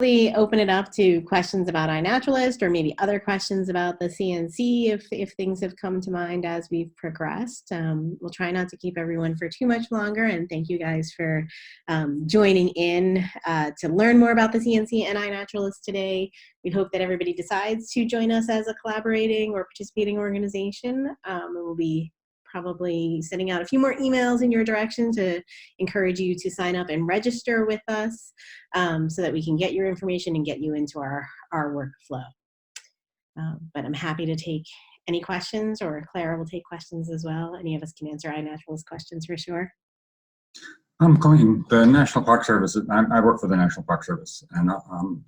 open it up to questions about iNaturalist or maybe other questions about the CNC if things have come to mind as we've progressed. We'll try not to keep everyone for too much longer, and thank you guys for joining in to learn more about the CNC and iNaturalist today. We hope that everybody decides to join us as a collaborating or participating organization. We'll be probably sending out a few more emails in your direction to encourage you to sign up and register with us so that we can get your information and get you into our workflow. But I'm happy to take any questions, or Clara will take questions as well. Any of us can answer iNaturalist questions for sure. I'm Colleen, the National Park Service. I work for the National Park Service, and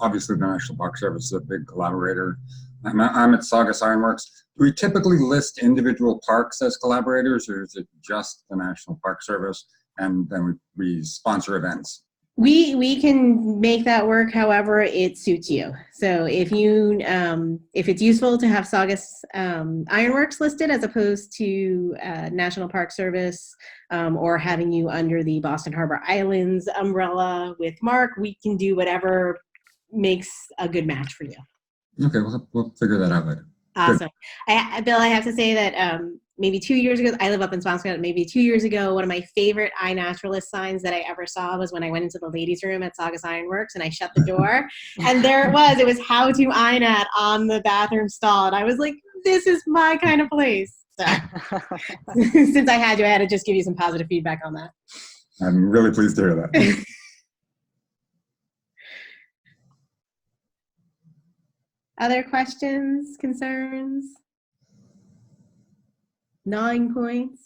obviously the National Park Service is a big collaborator. I'm at Saugus Ironworks. Do we typically list individual parks as collaborators, or is it just the National Park Service, and then we sponsor events? We can make that work however it suits you. So if it's useful to have Saugus Ironworks listed as opposed to National Park Service, or having you under the Boston Harbor Islands umbrella with Mark, we can do whatever makes a good match for you. Okay, we'll figure that out later. Awesome. Bill, I have to say that maybe 2 years ago, I live up in Swampscott, maybe 2 years ago, one of my favorite iNaturalist signs that I ever saw was when I went into the ladies' room at Saugus Ironworks and I shut the door and there it was how to iNat on the bathroom stall. And I was like, this is my kind of place. So since I had to just give you some positive feedback on that. I'm really pleased to hear that. Other questions, concerns, gnawing points?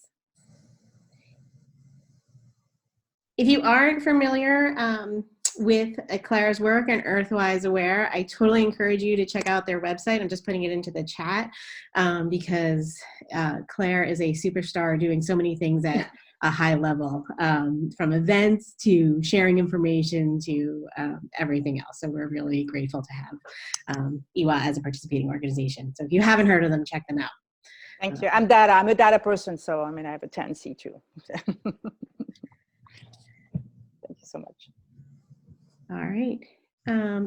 If you aren't familiar with Clara's work and Earthwise Aware, I totally encourage you to check out their website. I'm just putting it into the chat because Claire is a superstar doing so many things at a high level, from events to sharing information to everything else. So we're really grateful to have EWA as a participating organization. So if you haven't heard of them, check them out. Thank you. I'm a data person, so I mean, I have a tendency to. Thank you so much. All right.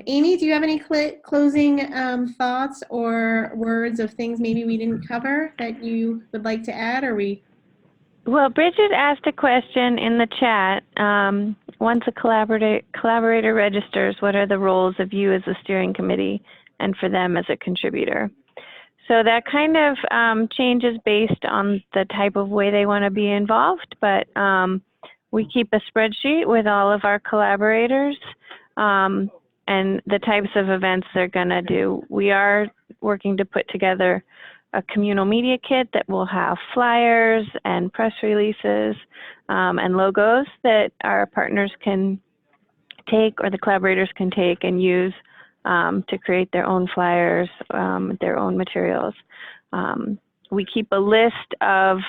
Amy, do you have any closing thoughts or words of things maybe we didn't cover that you would like to add, or we? Well, Bridget asked a question in the chat. Once a collaborator registers, what are the roles of you as a steering committee and for them as a contributor? So that kind of changes based on the type of way they want to be involved, but we keep a spreadsheet with all of our collaborators and the types of events they're going to do. We are working to put together a communal media kit that will have flyers and press releases and logos that our partners can take, or the collaborators can take and use to create their own flyers, their own materials. We keep a list of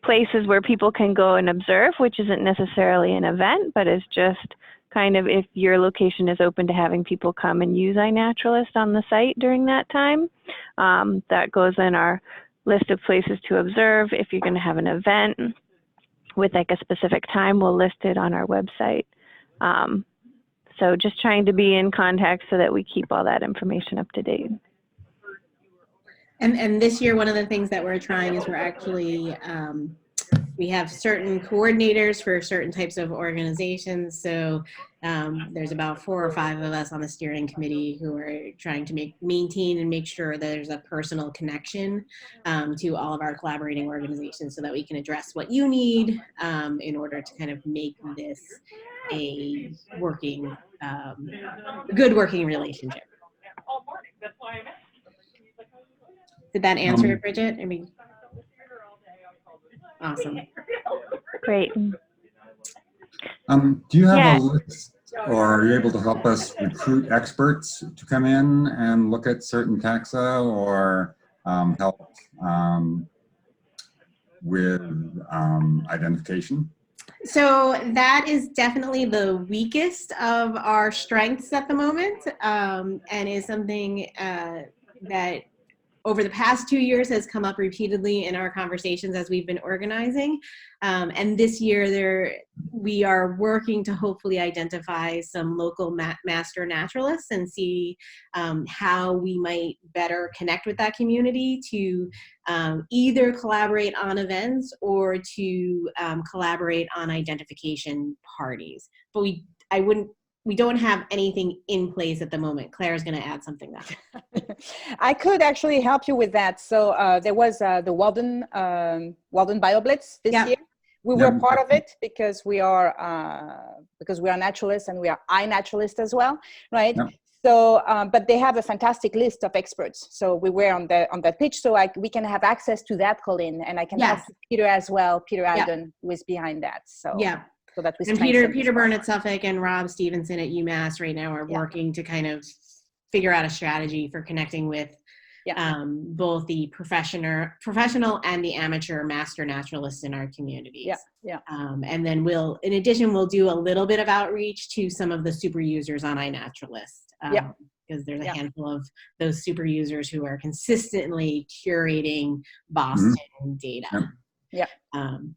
places where people can go and observe, which isn't necessarily an event, but is just kind of if your location is open to having people come and use iNaturalist on the site during that time. That goes in our list of places to observe. If you're going to have an event with like a specific time, we'll list it on our website. So just trying to be in contact so that we keep all that information up to date. And this year, one of the things that we're trying is we're actually, we have certain coordinators for certain types of organizations. So there's about 4 or 5 of us on the steering committee who are trying to maintain and make sure that there's a personal connection to all of our collaborating organizations so that we can address what you need in order to kind of make this a working, good working relationship. Did that answer it, Bridget? I mean, awesome. Great. Do you have a list, or are you able to help us recruit experts to come in and look at certain taxa, or help with identification? So that is definitely the weakest of our strengths at the moment, and is something that over the past 2 years has come up repeatedly in our conversations as we've been organizing. And this year we are working to hopefully identify some local master naturalists and see how we might better connect with that community to either collaborate on events or to collaborate on identification parties. But we don't have anything in place at the moment. Claire's going to add something now. I could actually help you with that. So there was the Walden BioBlitz this year. We were part of it because we are naturalists and we are iNaturalists as well, right? Yep. So, but they have a fantastic list of experts. So we were on that page, so we can have access to that, Colin, and I can help Peter as well. Peter Alden, who is behind that. So so that we and Peter Byrne at Suffolk and Rob Stevenson at UMass right now are working to kind of figure out a strategy for connecting with both the professional and the amateur master naturalists in our communities. And then in addition, we'll do a little bit of outreach to some of the super users on iNaturalist. Because there's a handful of those super users who are consistently curating Boston data.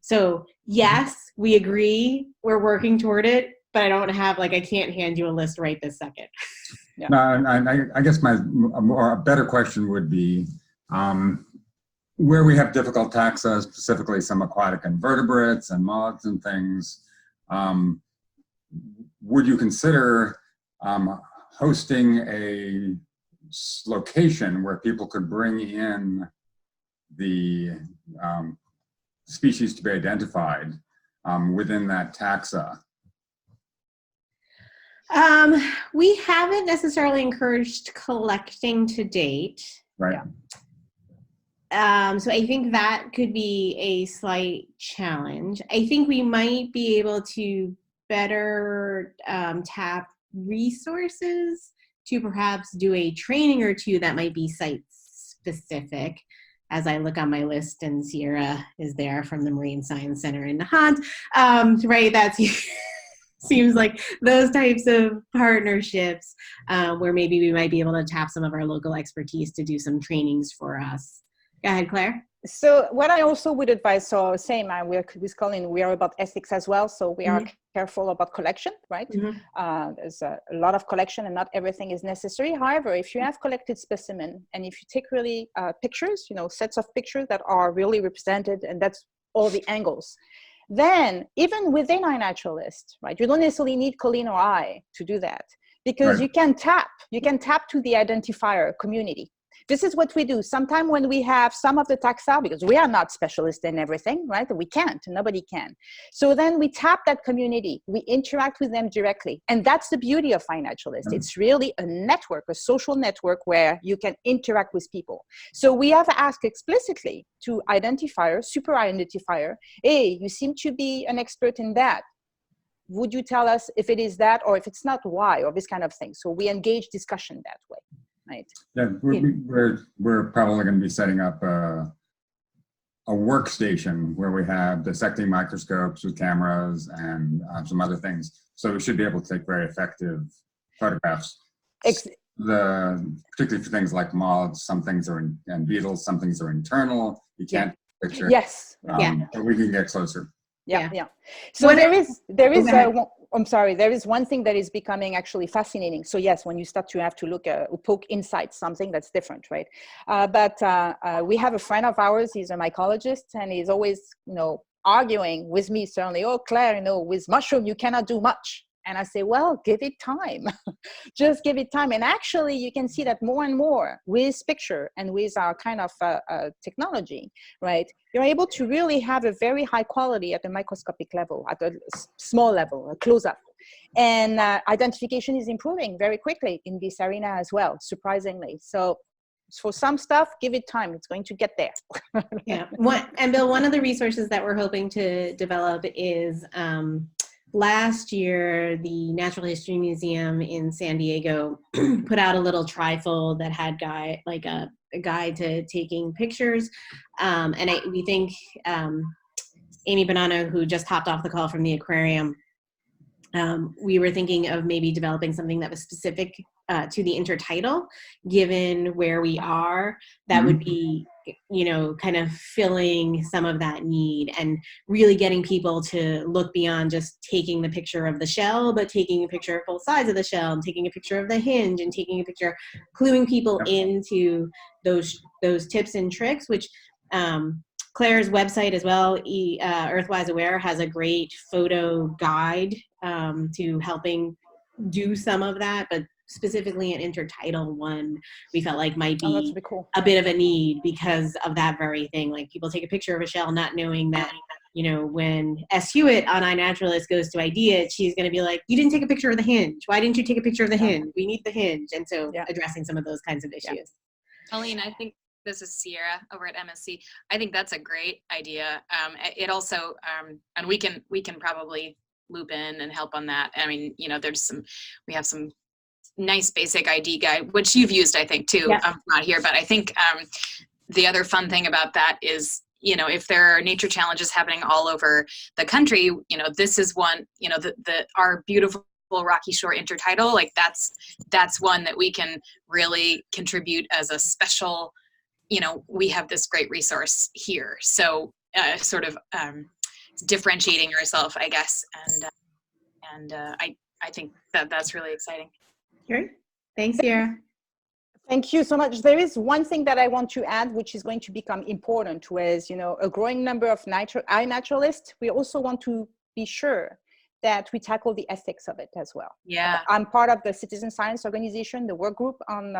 So yes, we agree, we're working toward it, but I don't have, I can't hand you a list right this second. No, I guess a better question would be, where we have difficult taxa, specifically some aquatic invertebrates and moths and things, would you consider hosting a location where people could bring in the species to be identified within that taxa? We haven't necessarily encouraged collecting to date. Right. So I think that could be a slight challenge. I think we might be able to better tap resources to perhaps do a training or two that might be site specific. As I look on my list, and Sierra is there from the Marine Science Center in Nahant, right? That seems like those types of partnerships where maybe we might be able to tap some of our local expertise to do some trainings for us. Go ahead, Claire. So what I also would advise, so same, we're with Colin, we are about ethics as well. So we are careful about collection, right? There's a lot of collection and not everything is necessary. However, if you have collected specimen and if you take really pictures, sets of pictures that are really represented, and that's all the angles, then even within iNaturalist, right? You don't necessarily need Colin or I to do that, because you can tap to the identifier community. This is what we do. Sometimes when we have some of the taxa, because we are not specialists in everything, right? We can't, nobody can. So then we tap that community, we interact with them directly. And that's the beauty of iNaturalist. It's really a network, a social network where you can interact with people. So we have asked explicitly to identifier, super identifier, hey, you seem to be an expert in that. Would you tell us if it is that, or if it's not, why, or this kind of thing. So we engage discussion that way. Right. Yeah, we're probably going to be setting up a workstation where we have dissecting microscopes with cameras and some other things. So we should be able to take very effective photographs. Particularly for things like moths, some things are and beetles, some things are internal. You can't picture. Yes. But we can get closer. So there is one thing that is becoming actually fascinating. So yes, when you start to have to poke inside something, that's different, right? But we have a friend of ours, he's a mycologist, and he's always, arguing with me, certainly, oh, Claire, with mushroom, you cannot do much. And I say, well, give it time. Just give it time. And actually, you can see that more and more with picture and with our kind of technology, right? You're able to really have a very high quality at the microscopic level, at a small level, a close-up. And identification is improving very quickly in this arena as well, surprisingly. So for some stuff, give it time. It's going to get there. And Bill, one of the resources that we're hoping to develop is last year, the Natural History Museum in San Diego put out a little trifold that had a guide to taking pictures. And we think Amy Bonanno, who just hopped off the call from the aquarium, we were thinking of maybe developing something that was specific to the intertidal, given where we are, that would be, you know, kind of filling some of that need and really getting people to look beyond just taking the picture of the shell, but taking a picture of both sides of the shell and taking a picture of the hinge and taking a picture, cluing people into those tips and tricks, which Claire's website as well, Earthwise Aware, has a great photo guide to helping do some of that, but specifically an intertidal one we felt like might be cool. a bit of a need because of that very thing. Like, people take a picture of a shell not knowing that, you know, when S. Hewitt on iNaturalist goes to idea it, she's going to be like, you didn't take a picture of the hinge. Why didn't you take a picture of the hinge? We need the hinge. And so addressing some of those kinds of issues. Colleen, I think this is Sierra over at MSC. I think that's a great idea. It also, and we can probably loop in and help on that. I mean, you know, we have some nice basic ID guide, which you've used, I think, too. Yes. Not here, but I think the other fun thing about that is, you know, if there are nature challenges happening all over the country, you know, this is one, you know, our beautiful Rocky Shore intertidal, like that's one that we can really contribute as a special, you know, we have this great resource here. So sort of differentiating ourselves, I guess. And I think that's really exciting. Great. Thanks, Sierra. Thank you so much. There is one thing that I want to add, which is going to become important with, you know, a growing number of iNaturalists. We also want to be sure that we tackle the ethics of it as well. Yeah. I'm part of the citizen science organization, the work group on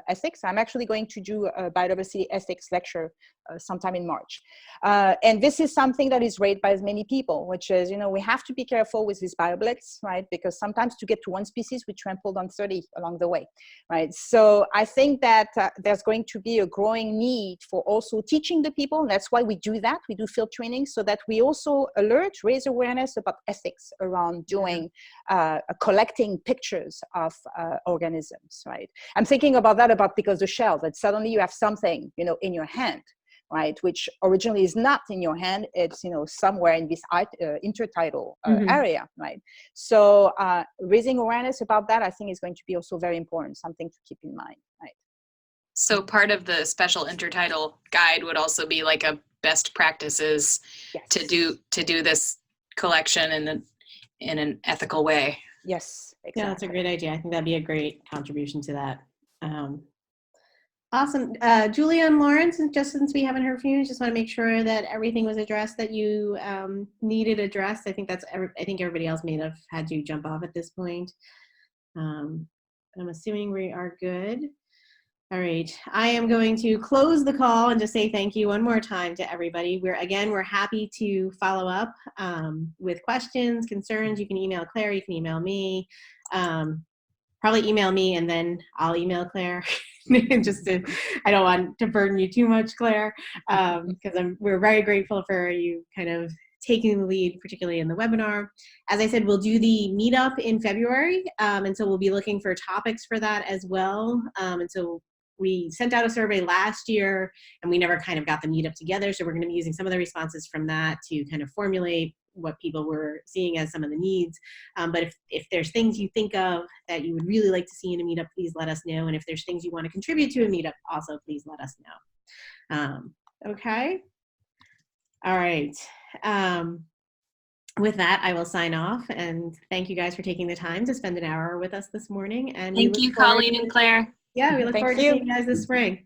ethics. I'm actually going to do a biodiversity ethics lecture sometime in March. And this is something that is raised by as many people, which is, you know, we have to be careful with these bioblitz, right? Because sometimes to get to one species, we trampled on 30 along the way, right? So I think that there's going to be a growing need for also teaching the people. And that's why we do that. We do field training so that we also raise awareness about ethics around doing collecting pictures of organisms, right? I'm thinking about that because the shell, that suddenly you have something, you know, in your hand, right, which originally is not in your hand, it's, you know, somewhere in this intertidal area, right? So raising awareness about that, I think, is going to be also very important, something to keep in mind, right? So part of the special intertidal guide would also be like a best practices to do this collection in an ethical way. Yes, exactly. Yeah, that's a great idea. I think that'd be a great contribution to that. Awesome. Julia and Lawrence, just since we haven't heard from you, just want to make sure that everything was addressed that you needed addressed. I think I think everybody else may have had to jump off at this point. I'm assuming we are good. All right, I am going to close the call and just say thank you one more time to everybody. We're happy to follow up with questions, concerns. You can email Claire, you can email me. Probably email me and then I'll email Claire. I don't want to burden you too much, Claire, because we're very grateful for you kind of taking the lead, particularly in the webinar. As I said, we'll do the meetup in February, and so we'll be looking for topics for that as well. And so we sent out a survey last year and we never kind of got the meetup together. So we're going to be using some of the responses from that to kind of formulate what people were seeing as some of the needs. But if there's things you think of that you would really like to see in a meetup, please let us know. And if there's things you want to contribute to a meetup, also please let us know. Okay. All right. With that, I will sign off and thank you guys for taking the time to spend an hour with us this morning. And thank you, Colleen and Claire. Yeah, we look forward to seeing you guys this spring.